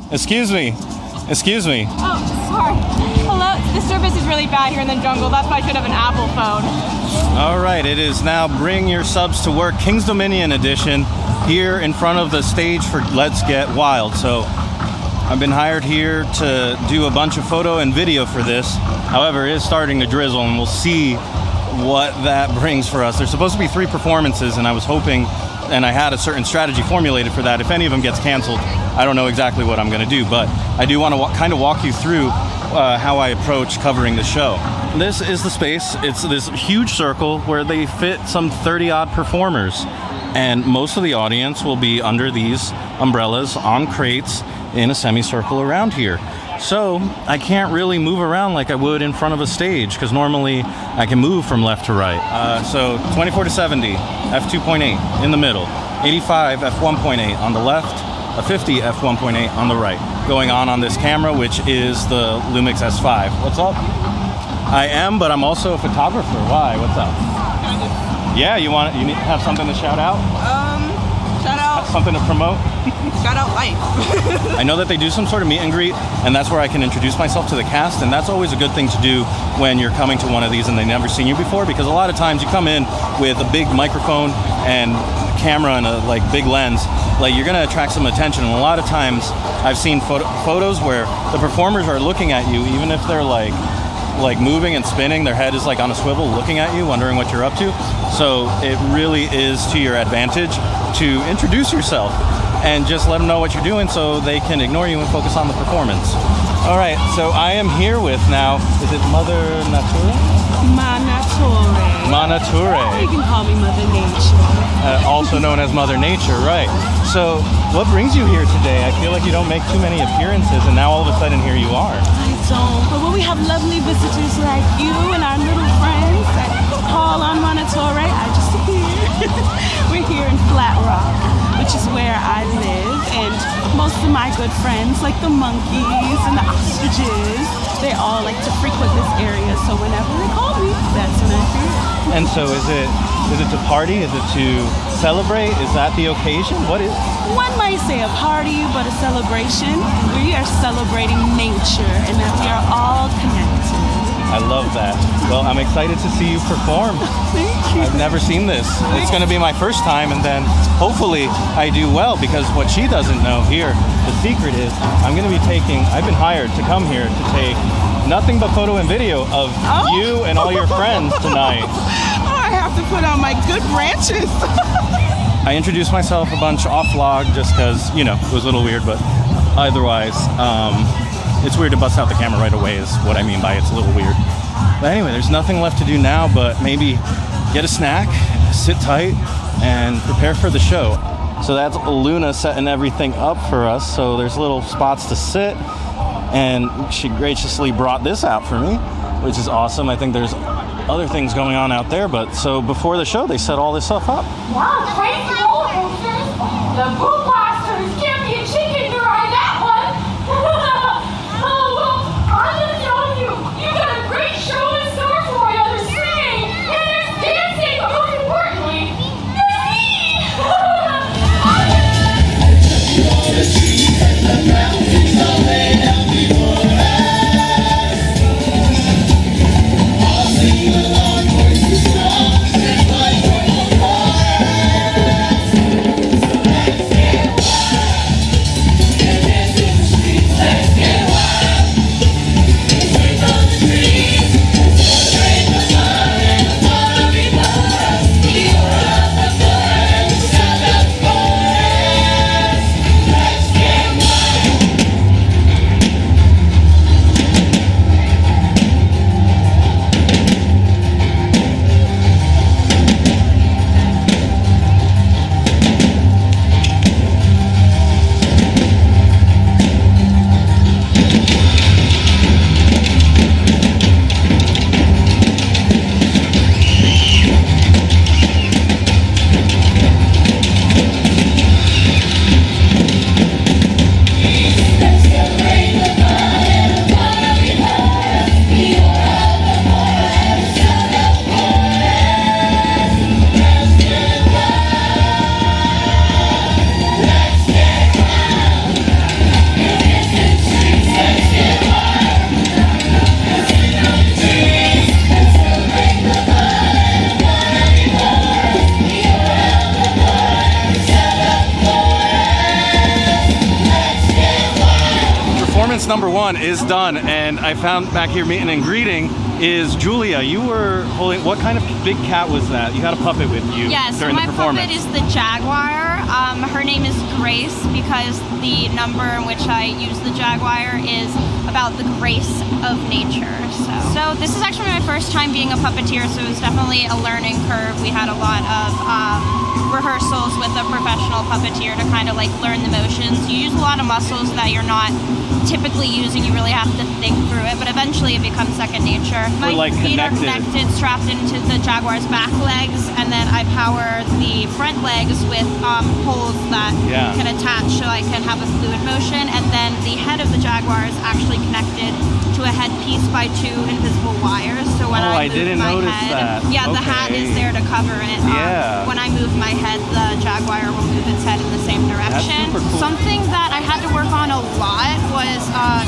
Excuse me. Excuse me. Oh, sorry. Hello. The service is really bad here in the jungle. That's why I should have an Apple phone. All right, it is now Bring Your Subs to Work King's Dominion edition here in front of the stage for Let's Get Wild. So I've been hired here to do a bunch of photo and video for this. However, it is starting to drizzle and we'll see what that brings for us. There's supposed to be 3 performances and I was hoping, and I had a certain strategy formulated for that. If any of them gets canceled, I don't know exactly what I'm going to do, but I do want to kind of walk you through how I approach covering the show. This is the space. It's this huge circle where they fit some 30-odd performers, and most of the audience will be under these umbrellas on crates in a semicircle around here. So I can't really move around like I would in front of a stage, because normally I can move from left to right. So 24 to 70, f2.8 in the middle, 85 f1.8 on the left, a 50 f1.8 on the right. Going on this camera, which is the Lumix S5. What's up? I am, but I'm also a photographer. Why? What's up? Yeah, you have something to shout out? Shout out. Something to promote? Shout out life. I know that they do some sort of meet and greet, and that's where I can introduce myself to the cast, and that's always a good thing to do when you're coming to one of these and they've never seen you before, because a lot of times you come in with a big microphone and camera and a big lens, you're gonna attract some attention. And a lot of times I've seen photos where the performers are looking at you, even if they're like moving and spinning, their head is on a swivel looking at you, wondering what you're up to. So it really is to your advantage to introduce yourself and just let them know what you're doing so they can ignore you and focus on the performance. All right, so I am here with now, is it Mother Nature? Manature. You can call me Mother Nature. Also known as Mother Nature, right. So what brings you here today? I feel like you don't make too many appearances, and now all of a sudden here you are. I don't, but when we have lovely visitors like you and our little friends that call on Manature, I just appear. We're here in Flat Rock, which is where I live, and most of my good friends, like the monkeys and the ostriches, they all like to frequent this area, so whenever they call me, that's when I appear. And so is it to party? Is it to celebrate? Is that the occasion? What is? One might say a party, but a celebration. We are celebrating nature and that we are all connected. I love that. Well, I'm excited to see you perform. Thank you. I've never seen this. It's going to be my first time, and then hopefully I do well, because what she doesn't know here, the secret is I've been hired to come here to take nothing but photo and video of you and all your friends tonight. I have to put on my good branches. I introduced myself a bunch off vlog just because, it was a little weird, but otherwise, it's weird to bust out the camera right away is what I mean by it's a little weird. But anyway, there's nothing left to do now but maybe get a snack, sit tight, and prepare for the show. So that's Luna setting everything up for us. So there's little spots to sit, and she graciously brought this out for me, which is awesome. I think there's other things going on out there, but so before the show, they set all this stuff up. Wow, crazy roller coasters. The Boo Blasters. Give me a chicken to ride that one. Oh, well, I'm just telling you, you got a great show in store for you. There's singing, and there's dancing, but most importantly, there's me. performance number 1 is done, and I found back here meeting and greeting is Julia. You were holding, what kind of big cat was that? You had a puppet with you during the performance. My puppet is the Jaguar. Her name is Grace because the number in which I use the Jaguar is about the grace of nature. So this is actually my first time being a puppeteer, so it was definitely a learning curve. We had a lot of rehearsals with a professional puppeteer to kind of like learn the motions. You use a lot of muscles that you're not typically using. You really have to think through it, but eventually it becomes second nature. My feet are connected, strapped into the Jaguar's back legs, and then I power the front legs with poles that can attach so I can have a fluid motion, and then the head of the Jaguar is actually connected to a headpiece by 2 invisible wires. So when I move my head, the hat is there to cover it. When I move my head, the Jaguar will move its head in the same direction. That's super cool. Something that I had to work on a lot was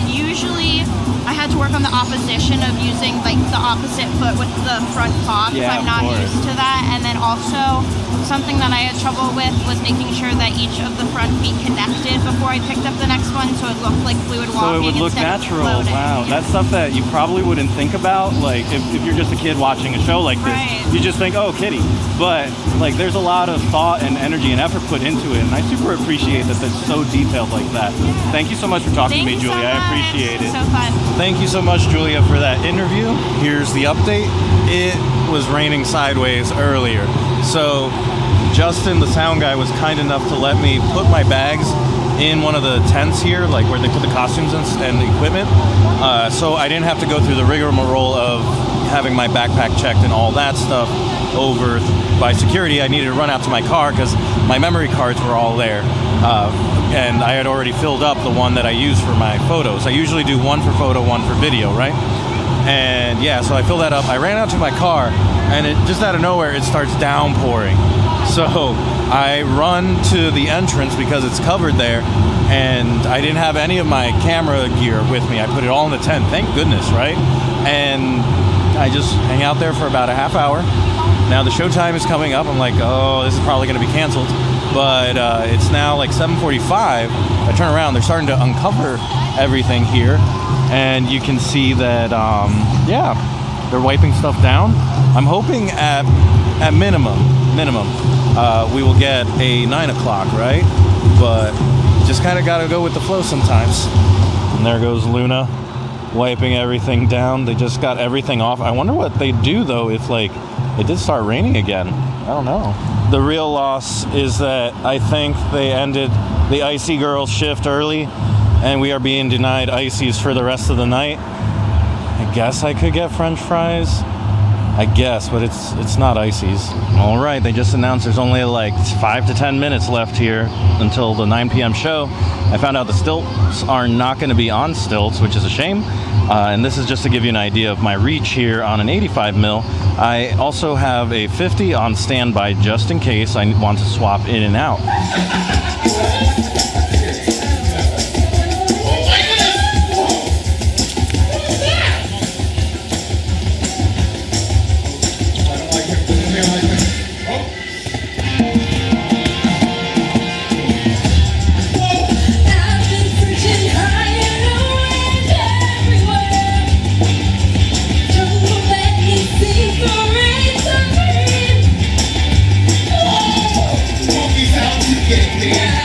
usually I had to work on the opposition of using like the opposite foot with the front paw because I'm not used to that. And then also something that I had trouble with was making sure that each of the front feet connected before I picked up the next one, so it looked like fluid walking. So it would look natural. Wow, that's stuff that you probably wouldn't think about. Like if you're just a kid watching a show like this, you just think, oh, kitty. But like there's a lot of thought and energy and effort put into it, and I super appreciate that it's so detailed like that. Thank you so much for talking to me, Julia. I appreciate it. So fun. Thank you so much, Julia, for that interview. Here's the update. It was raining sideways earlier, so Justin, the sound guy, was kind enough to let me put my bags in one of the tents here, like where they put the costumes and the equipment, so I didn't have to go through the rigmarole of having my backpack checked and all that stuff over by security. I needed to run out to my car because my memory cards were all there, and I had already filled up the one that I use for my photos. I usually do one for photo, one for video, right? And yeah, so I filled that up. I ran out to my car, and it just out of nowhere, it starts downpouring. So I run to the entrance because it's covered there, and I didn't have any of my camera gear with me. I put it all in the tent, thank goodness, right? And I just hang out there for about a half hour. Now the showtime is coming up. I'm like, oh, this is probably going to be canceled. But it's now like 7:45. I turn around, they're starting to uncover everything here. And you can see that, they're wiping stuff down. I'm hoping at minimum, we will get a 9 o'clock, right? But just kind of got to go with the flow sometimes. And there goes Luna wiping everything down. They just got everything off. I wonder what they do though if like it did start raining again. I don't know. The real loss is that I think they ended the Icy Girls shift early, and we are being denied ices for the rest of the night. I guess I could get French fries. I guess, but it's not ices. All right, they just announced there's only like 5 to 10 minutes left here until the 9 p.m. show. I found out the stilts are not going to be on stilts, which is a shame. And this is just to give you an idea of my reach here on an 85 mil. I also have a 50 on standby just in case I want to swap in and out. Yeah.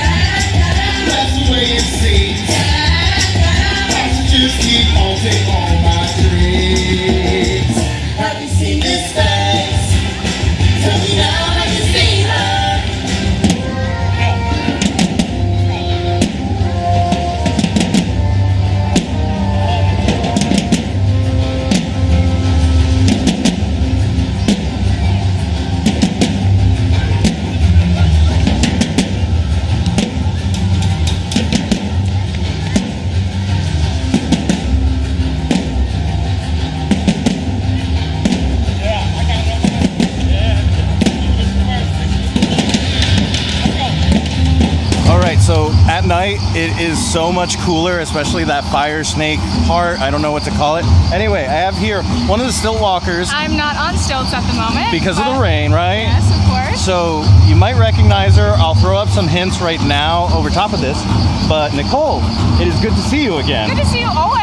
night, it is so much cooler, especially that fire snake part. I don't know what to call it. Anyway, I have here one of the stilt walkers. I'm not on stilts at the moment. Because of the rain, right? Yes, of course. So you might recognize her. I'll throw up some hints right now over top of this. But Nicole, it is good to see you again. Good to see you always.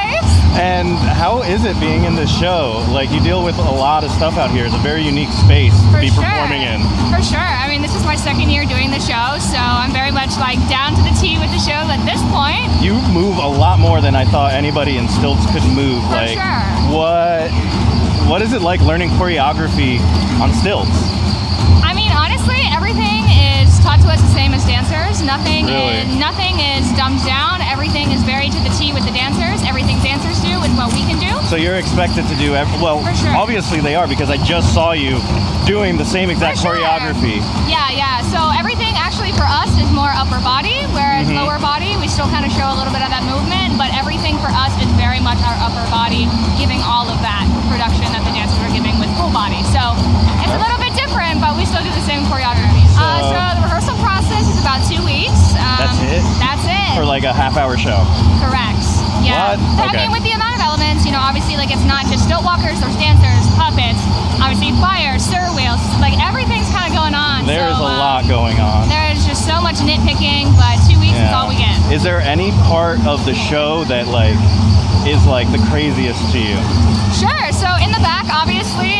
And how is it being in this show? Like, you deal with a lot of stuff out here. It's a very unique space to be performing in. For sure. I mean, this is my second year doing the show, so I'm very much like down to the T with the show at this point. You move a lot more than I thought anybody in stilts could move. For like, sure. What is it like learning choreography on stilts? I mean, honestly, everything is taught to us the same as dancers. Nothing is dumbed down. Everything is very to the T with the dancers. Everything dancers do is what we can do. So you're expected to do, For sure. obviously they are, because I just saw you doing the same exact For sure. choreography. Yeah. So everything actually for us is more upper body, whereas lower body, we still kind of show a little bit of that movement, but everything for us is very much our upper body, giving all of that production that the dancers are giving with full body. So it's a little bit different, but we still do the same choreography. So the rehearsal process is about 2 weeks. That's it? That's it. For like a half-hour show. Correct. Yeah. What? But Okay. I mean, with the amount of elements, obviously, like it's not just stilt walkers, there's dancers, puppets, obviously fire, stir wheels, like everything's kind of going on. There's so, a lot going on. There's just so much nitpicking, but 2 weeks is all we get. Is there any part of the show that is the craziest to you? Sure. So in the back, obviously,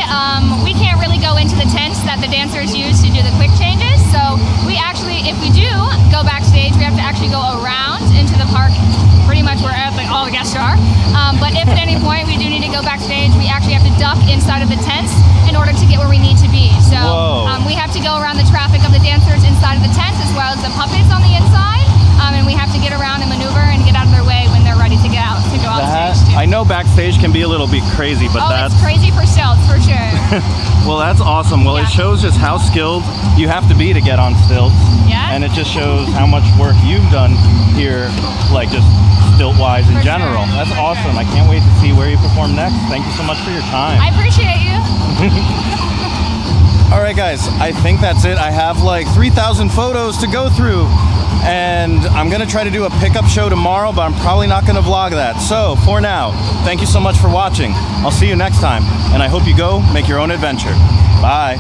we can't really go into the tents that the dancers use to do the quick changes. So we actually, if we do go backstage, we have to actually go around into the park, pretty much where all the guests are. But if at any point we do need to go backstage, we actually have to duck inside of the tents in order to get where we need to be. So we have to go around the traffic of the dancers inside of the tents as well as the puppets on the inside. And we have to get around and maneuver and get out of their way when they're ready to get out to go on stage too. I know backstage can be a little bit crazy, but that's it's crazy for stilts for sure. well, that's awesome. Well, it Yeah. shows just how skilled you have to be to get on stilts. Yeah. And it just shows how much work you've done here, just stilt-wise in For general. sure, That's for awesome. sure. I can't wait to see where you perform next. Thank you so much for your time. I appreciate you. All right, guys, I think that's it. I have 3,000 photos to go through, and I'm gonna try to do a pickup show tomorrow, but I'm probably not gonna vlog that. So for now, thank you so much for watching. I'll see you next time, and I hope you go make your own adventure. Bye.